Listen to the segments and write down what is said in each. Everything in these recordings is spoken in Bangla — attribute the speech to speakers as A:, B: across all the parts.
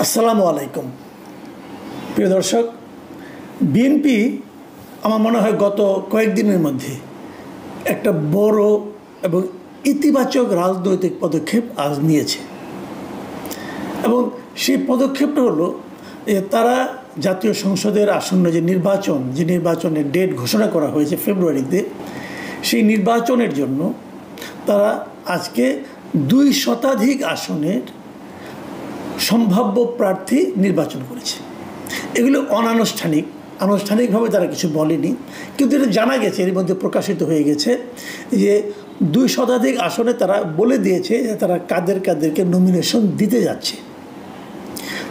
A: আসসালামু আলাইকুম প্রিয় দর্শক, বিএনপি আমার মনে হয় গত কয়েকদিনের মধ্যে একটা বড় এবং ইতিবাচক রাজনৈতিক পদক্ষেপ আজ নিয়েছে। এবং সেই পদক্ষেপটা হলো যে তারা জাতীয় সংসদের আসন্ন যে নির্বাচনের ডেট ঘোষণা করা হয়েছে ফেব্রুয়ারিতে, সেই নির্বাচনের জন্য তারা আজকে 2 শতাধিক আসনের সম্ভাব্য প্রার্থী নির্বাচন করেছে। এগুলো আনুষ্ঠানিকভাবে তারা কিছু বলেনি, কিন্তু এটা জানা গেছে, এর মধ্যে প্রকাশিত হয়ে গেছে যে 2 শতাধিক আসনে তারা বলে দিয়েছে যে তারা কাদেরকে নমিনেশন দিতে যাচ্ছে।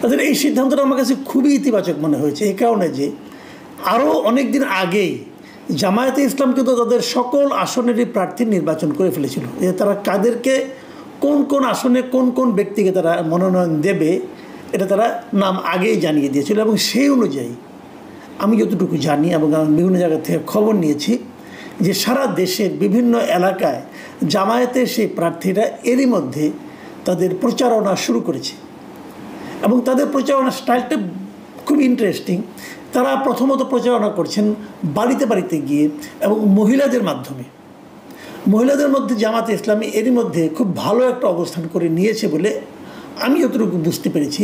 A: তাদের এই সিদ্ধান্তটা আমার কাছে খুবই ইতিবাচক মনে হয়েছে, এই কারণে যে আরও অনেক দিন আগেই জামায়াতে ইসলাম কিন্তু তাদের সকল আসনেরই প্রার্থী নির্বাচন করে ফেলেছিল, যে তারা কাদেরকে কোন আসনে কোন ব্যক্তিকে তারা মনোনয়ন দেবে এটা তারা নাম আগেই জানিয়ে দিয়েছিল। এবং সেই অনুযায়ী আমি যতটুকু জানি এবং আমি বিভিন্ন জায়গা থেকে খবর নিয়েছি যে সারা দেশের বিভিন্ন এলাকায় জামায়াতের সেই প্রার্থীরা এরই মধ্যে তাদের প্রচারণা শুরু করেছে। এবং তাদের প্রচারণা স্টাইলটা খুব ইন্টারেস্টিং। তারা প্রথমত প্রচারণা করছেন বাড়িতে গিয়ে এবং মহিলাদের মাধ্যমে। মহিলাদের মধ্যে জামাতে ইসলামী এরই মধ্যে খুব ভালো একটা অবস্থান করে নিয়েছে বলে আমি যতটুকু বুঝতে পেরেছি,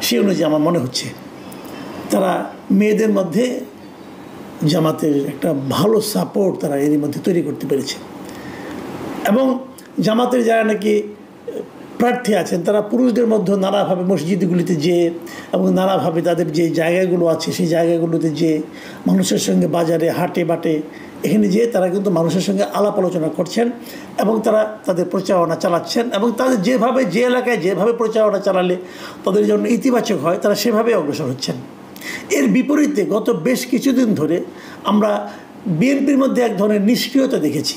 A: সেই অনুযায়ী আমার মনে হচ্ছে তারা মেয়েদের মধ্যে জামাতের একটা ভালো সাপোর্ট তারা এরই মধ্যে তৈরি করতে পেরেছে। এবং জামাতের যারা নাকি প্রার্থী আছেন তারা পুরুষদের মধ্যে নানাভাবে মসজিদগুলিতে যেয়ে এবং নানাভাবে তাদের যে জায়গাগুলো আছে সেই জায়গাগুলোতে যেয়ে মানুষের সঙ্গে বাজারে হাটে বাটে এখানে যেয়ে তারা কিন্তু মানুষের সঙ্গে আলাপ আলোচনা করছেন এবং তারা তাদের প্রচারণা চালাচ্ছেন। এবং তাদের যে এলাকায় যেভাবে প্রচারণা চালালে তাদের জন্য ইতিবাচক হয় তারা সেভাবে অগ্রসর হচ্ছেন। এর বিপরীতে গত বেশ কিছুদিন ধরে আমরা বিএনপির মধ্যে এক ধরনের নিষ্ক্রিয়তা দেখেছি।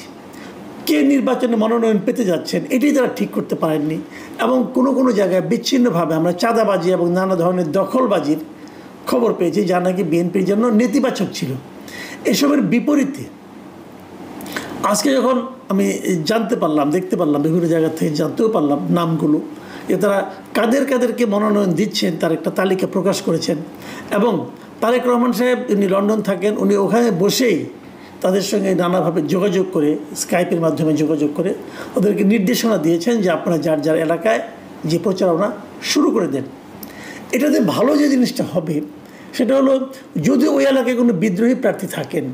A: কে নির্বাচনে মনোনয়ন পেতে যাচ্ছেন এটাই তারা ঠিক করতে পারেননি। এবং কোনো জায়গায় বিচ্ছিন্নভাবে আমরা চাঁদাবাজি এবং নানা ধরনের দখলবাজির খবর পেয়েছি, যা নাকি বিএনপির জন্য নেতিবাচক ছিল। এসবের বিপরীতে আজকে যখন আমি দেখতে পারলাম বিভিন্ন জায়গা থেকে জানতেও পারলাম নামগুলো, যে তারা কাদেরকে মনোনয়ন দিচ্ছেন তার একটা তালিকা প্রকাশ করেছেন। এবং তারেক রহমান সাহেব উনি লন্ডন থাকেন, উনি ওখানে বসেই তাদের সঙ্গে নানাভাবে যোগাযোগ করে, স্কাইপের মাধ্যমে যোগাযোগ করে ওদেরকে নির্দেশনা দিয়েছেন যে আপনারা যার এলাকায় যে প্রচারণা শুরু করে দেন। এটাতে ভালো যে জিনিসটা হবে সেটা হলো, যদি ওই এলাকায় কোনো বিদ্রোহী প্রার্থী থাকেন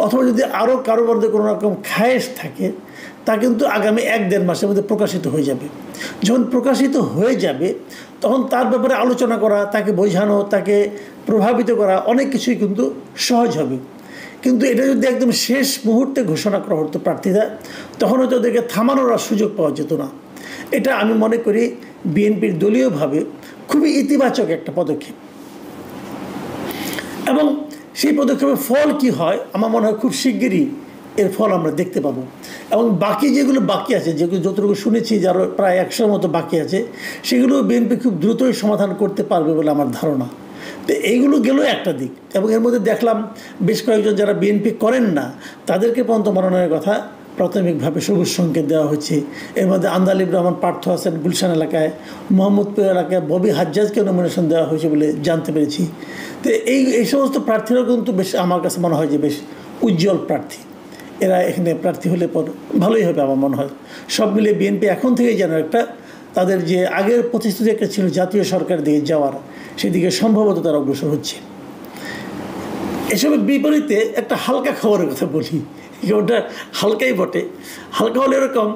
A: অথবা যদি আরও কারোর মধ্যে কোনো রকম খায়েশ থাকে, তা কিন্তু আগামী 1-1.5 মাসের মধ্যে প্রকাশিত হয়ে যাবে। যখন প্রকাশিত হয়ে যাবে তখন তার ব্যাপারে আলোচনা করা, তাকে বোঝানো, তাকে প্রভাবিত করা অনেক কিছুই কিন্তু সহজ হবে। কিন্তু এটা যদি একদম শেষ মুহূর্তে ঘোষণা করা হতো প্রার্থীরা, তখন হয়তো ওদেরকে থামানোর আর সুযোগ পাওয়া যেত না। এটা আমি মনে করি বিএনপির দলীয়ভাবে খুবই ইতিবাচক একটা পদক্ষেপ। এবং সেই পদক্ষেপের ফল কি হয় আমার মনে হয় খুব শিগগিরই এর ফল আমরা দেখতে পাবো। এবং বাকি যেগুলো বাকি আছে, যেগুলো যতটুকু শুনেছি যারা প্রায় 100 মতো বাকি আছে, সেগুলো বিএনপি খুব দ্রুতই সমাধান করতে পারবে বলে আমার ধারণা। তো এইগুলো গেল একটা দিক। এবং এর মধ্যে দেখলাম বেশ কয়েকজন যারা বিএনপি করেন না তাদেরকে পর্যন্ত মনোনয়নের কথা প্রাথমিকভাবে সবুজ সংকেত দেওয়া হচ্ছে। এর মধ্যে আন্দালিব রহমান পার্থ আছেন গুলশান এলাকায়, মোহাম্মদপুর এলাকায় ববি হাজ্জাজকে নমিনেশন দেওয়া হয়েছে বলে জানতে পেরেছি। তো এই সমস্ত প্রার্থীরাও কিন্তু বেশ আমার কাছে মনে হয় যে বেশ উজ্জ্বল প্রার্থী। এরা এখানে প্রার্থী হলে পর ভালোই হবে আমার মনে হয়। সব মিলে বিএনপি এখন থেকেই যেন একটা তাদের যে আগের প্রতিশ্রুতি একটা ছিল জাতীয় সরকারের দিকে যাওয়ার, সেদিকে সম্ভবত তারা অগ্রসর হচ্ছে। এসবের বিপরীতে একটা হালকা খবরের কথা বলি, ওটা হালকাই বটে। হালকা হলে এরকম,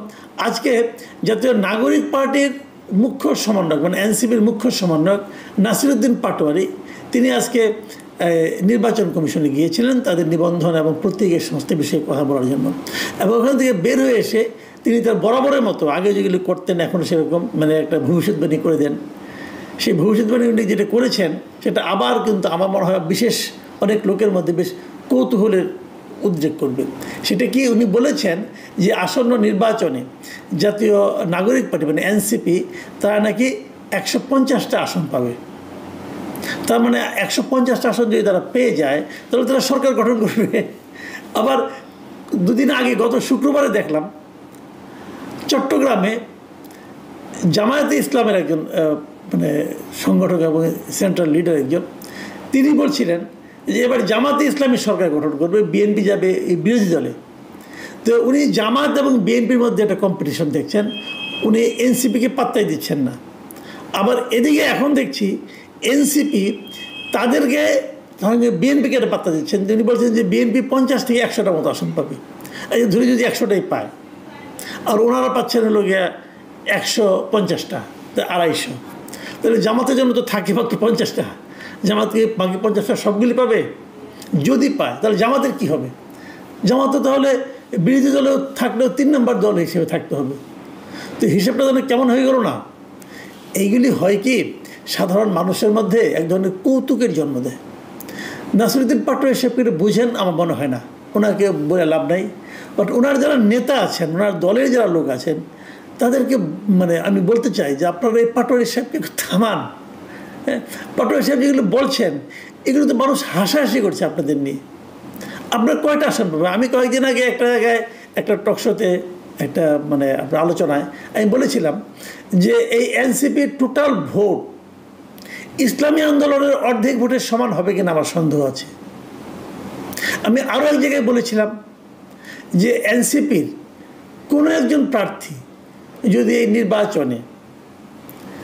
A: আজকে জাতীয় নাগরিক পার্টির মুখ্য সমন্বয়ক মানে এনসিপির মুখ্য সমন্বয়ক নাসিরউদ্দিন পাটোয়ারি তিনি আজকে নির্বাচন কমিশনে গিয়েছিলেন তাদের নিবন্ধন এবং প্রত্যেকের সমস্ত বিষয়ে কথা বলার জন্য। এবং ওখান থেকে বের হয়ে এসে তিনি তার বরাবরের মতো আগে যেগুলি করতেন এখন সেরকম মানে একটা ভবিষ্যৎবাণী করে দেন। সেই ভবিষ্যৎবাণী উনি যেটা করেছেন সেটা আবার কিন্তু আমার মনে হয় বিশেষ অনেক লোকের মধ্যে বেশ কৌতূহলের উদ্রেক করবে। সেটা কি উনি বলেছেন যে আসন্ন নির্বাচনে জাতীয় নাগরিক পার্টি মানে এনসিপি তারা নাকি 150টা আসন পাবে। তার মানে 150টা আসন যদি তারা পেয়ে যায় তাহলে তারা সরকার গঠন করবে। আবার দুদিন আগে গত শুক্রবারে দেখলাম চট্টগ্রামে জামায়াতে ইসলামের একজন মানে সংগঠক এবং সেন্ট্রাল লিডার একজন, তিনি বলছিলেন যে এবার জামাতে ইসলামী সরকার গঠন করবে, বিএনপি যাবে এই বিরোধী দলে। তো উনি জামাত এবং বিএনপির মধ্যে একটা কম্পিটিশন দেখছেন, উনি এনসিপিকে পাত্তাই দিচ্ছেন না। আবার এদিকে এখন দেখছি এনসিপি তাদেরকে বিএনপিকে একটা পাত্তা দিচ্ছেন। তিনি বলছেন যে বিএনপি 50 থেকে 100টার মতো আসন পাবে, ধরে যদি 100টাই পায়, আর ওনারা পাচ্ছেন হলো গিয়া 150টা, 250, তাহলে জামাতের জন্য তো থাকে মাত্র 50টা, জামাতকে বাকি 50টা সবগুলি পাবে। যদি পায় তাহলে জামাতের কি হবে? জামাত তাহলে বিরোধী দলে থাকলেও 3 নম্বর দল হিসেবে থাকতে হবে। তো হিসেবটা যেন কেমন হয়ে গেল না? এইগুলি হয় কি সাধারণ মানুষের মধ্যে এক ধরনের কৌতুকের জন্ম দেয়। নাসিরুদ্দিন পাটোয়ারি সাহেবকে বুঝেন আমার মনে হয় না, ওনাকে বলে লাভ নাই। বাট ওনার যারা নেতা আছেন, ওনার দলের যারা লোক আছেন, তাদেরকে মানে আমি বলতে চাই যে আপনারা এই পাটোয়ারি সাহেবকে থামান। হ্যাঁ, পাটোয়ারি সাহেব যেগুলো বলছেন এগুলো তো মানুষ হাসাহাসি করছে আপনাদের নিয়ে। আপনার কয়টা আসন পাবে? আমি কয়েকদিন আগে একটা জায়গায় একটা টকশোতে একটা মানে আপনার আলোচনায় আমি বলেছিলাম যে এই এনসিপির টোটাল ভোট ইসলামী আন্দোলনের অর্ধেক ভোটের সমান হবে কিনা আমার সন্দেহ আছে। আমি আরও এক জায়গায় বলেছিলাম যে এনসিপির কোনো একজন প্রার্থী যদি এই নির্বাচনে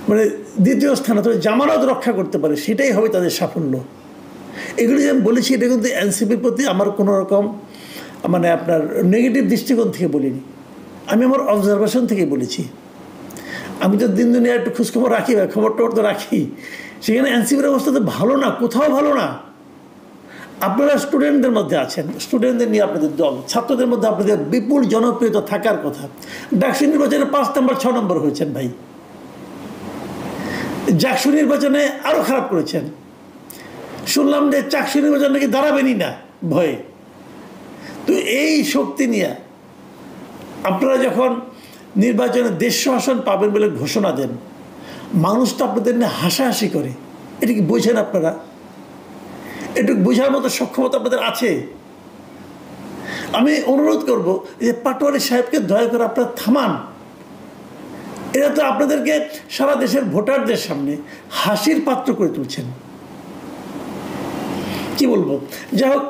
A: মানে দ্বিতীয় স্থান অথবা জামানত রক্ষা করতে পারে, সেটাই হবে তাদের সাফল্য। এগুলি যে আমি বলেছি এটা কিন্তু এনসিপির প্রতি আমার কোনো রকম মানে আপনার নেগেটিভ দৃষ্টিকোণ থেকে বলিনি, আমি আমার অবজারভেশন থেকে বলেছি। আমি তো দিন দুনিয়া একটু খোঁজখবর রাখি, খবর টবর তো রাখি। সেখানে এনসিপির অবস্থা তো ভালো না, কোথাও ভালো না। আপনারা স্টুডেন্টদের মধ্যে আছেন, স্টুডেন্টদের নিয়ে আপনাদের দল, ছাত্রদের মধ্যে আপনাদের বিপুল জনপ্রিয়তা থাকার কথা। ডাকসু নির্বাচনে 5 নম্বর 6 নম্বর হয়েছেন ভাই। জাকসু নির্বাচনে আরও খারাপ করেছেন। শুনলাম যে চাকসু নির্বাচন নাকি দাঁড়াবেনই না ভয়ে। তো এই শক্তি নিয়ে আপনারা যখন নির্বাচনে 150 আসন পাবেন বলে ঘোষণা দেন, মানুষ তো আপনাদের নিয়ে হাসাহাসি করে। এটা কি বোঝেন আপনারা? একটু বোঝার মতো সক্ষমতা আপনাদের আছে? আমি অনুরোধ করব যে পাটোয়ারি সাহেবকে দয়া করে আপনারা থামান। এরা তো আপনাদেরকে সারা দেশের ভোটারদের সামনে হাসির পাত্র করে তুলছেন। কি বলবো, যাই হোক,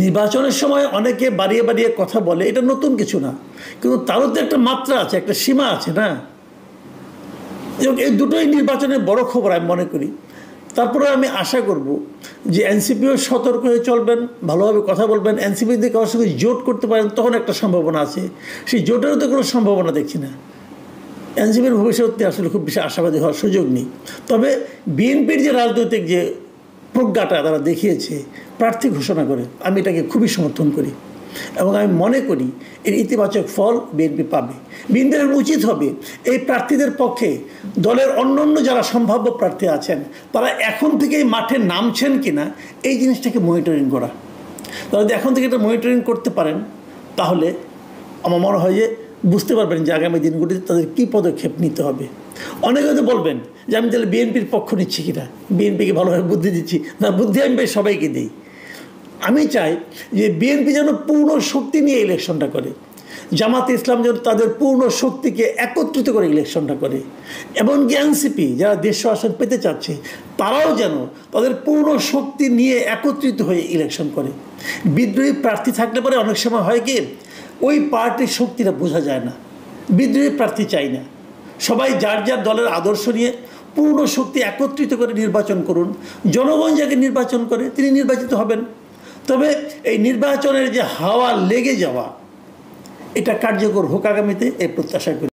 A: নির্বাচনের সময় অনেকে বাড়িয়ে বাড়িয়ে কথা বলে, এটা নতুন কিছু না, কিন্তু তারও তো একটা মাত্রা আছে, একটা সীমা আছে না। এই দুটোই নির্বাচনের বড় খবর আমি মনে করি। তারপরে আমি আশা করব যে এনসিপিও সতর্ক হয়ে চলবেন, ভালোভাবে কথা বলবেন। এনসিপি যদি কারোর সঙ্গে জোট করতে পারেন তখন একটা সম্ভাবনা আছে, সেই জোটেরও তো কোনো সম্ভাবনা দেখছি না। এনসিপির ভবিষ্যতে আসলে খুব বেশি আশাবাদী হওয়ার সুযোগ নেই। তবে বিএনপির যে রাজনৈতিক যে প্রজ্ঞাটা তারা দেখিয়েছে প্রার্থী ঘোষণা করে, আমি এটাকে খুবই সমর্থন করি এবং আমি মনে করি এর ইতিবাচক ফল বিএনপি পাবে। বিএনপির উচিত হবে এই প্রার্থীদের পক্ষে দলের অন্যান্য যারা সম্ভাব্য প্রার্থী আছেন তারা এখন থেকেই মাঠে নামছেন কিনা এই জিনিসটাকে মনিটরিং করা। তারা যদি এখন থেকে এটা মনিটরিং করতে পারেন তাহলে আমার মনে হয় যে বুঝতে পারবেন যে আগামী দিনগুলিতে তাদের কী পদক্ষেপ নিতে হবে। অনেকে হয়তো বলবেন যে আমি তাহলে বিএনপির পক্ষ নিচ্ছি কিনা, বিএনপিকে ভালোভাবে বুদ্ধি দিচ্ছি না। বুদ্ধি আমি সবাইকে দিই। আমি চাই যে বিএনপি যেন পূর্ণ শক্তি নিয়ে ইলেকশনটা করে, জামাতে ইসলাম যেন তাদের পূর্ণ শক্তিকে একত্রিত করে ইলেকশনটা করে, এবং এনসিপি যারা 150 আসন পেতে চাচ্ছে তারাও যেন তাদের পূর্ণ শক্তি নিয়ে একত্রিত হয়ে ইলেকশন করে। বিদ্রোহী প্রার্থী থাকলে পরে অনেক সময় হয় কি ওই পার্টির শক্তিটা বোঝা যায় না। বিদ্রোহী প্রার্থী চাই না, সবাই যার যার দলের আদর্শ নিয়ে পূর্ণ শক্তি একত্রিত করে নির্বাচন করুন। জনগণ যাকে নির্বাচন করে তিনি নির্বাচিত হবেন। তবে এই নির্বাচনের যে হাওয়া লেগে যাওয়া এটা কার্যকর হোক আগামীতে, এই প্রত্যাশা করি।